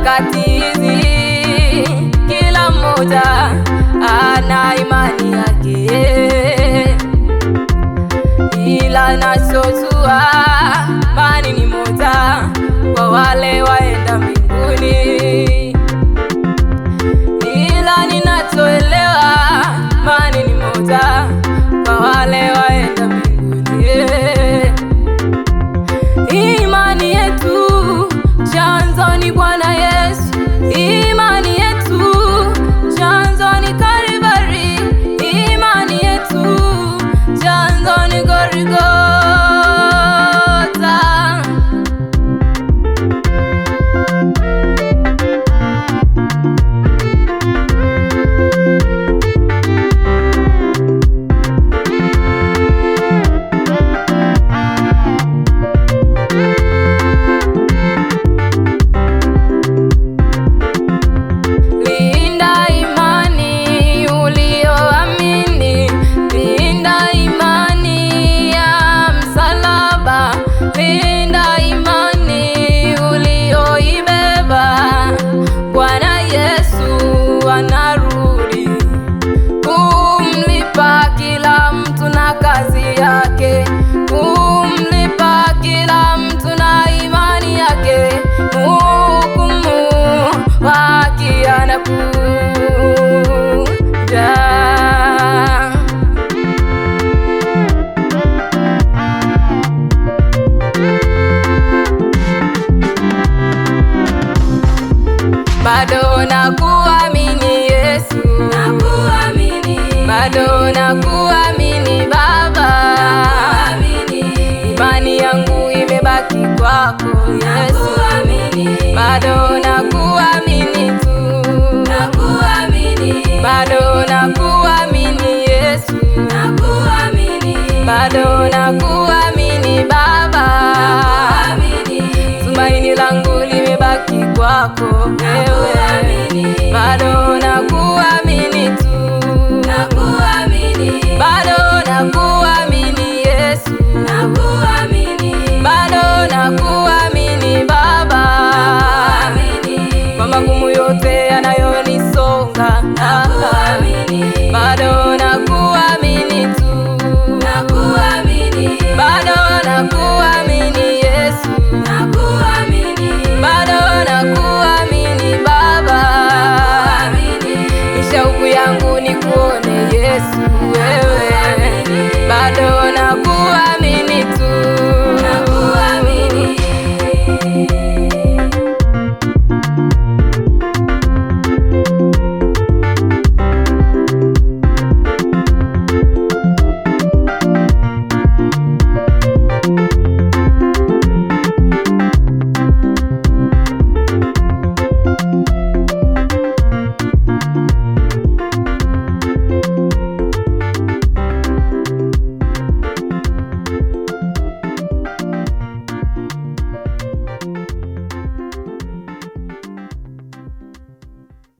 nyakati hizi kila mmoja ana imani yake, ila nachojua imani ni moja kwa wale waenda mbinguni, ila ninachoelewa imani ni moja kwa wale waenda mbinguni. Imani yetu chanzo ni Bwana Yesu, imani yetu chanzo ni Kalvari, imani yetu chanzo ni Golgotha. Anarudi kumlipa kila mtu na kazi yake, kumlipa kila mtu na imani yake. Hukumu wake anakuja. Bado nakuamini Yesu, bado nakuamini Baba, imani yangu imebaki kwako Yesu, bado nakuamini tu, bado nakuamini Yesu, bado nakuamini Baba, tumaini langu limebaki kwako wewe, bado nakuamini.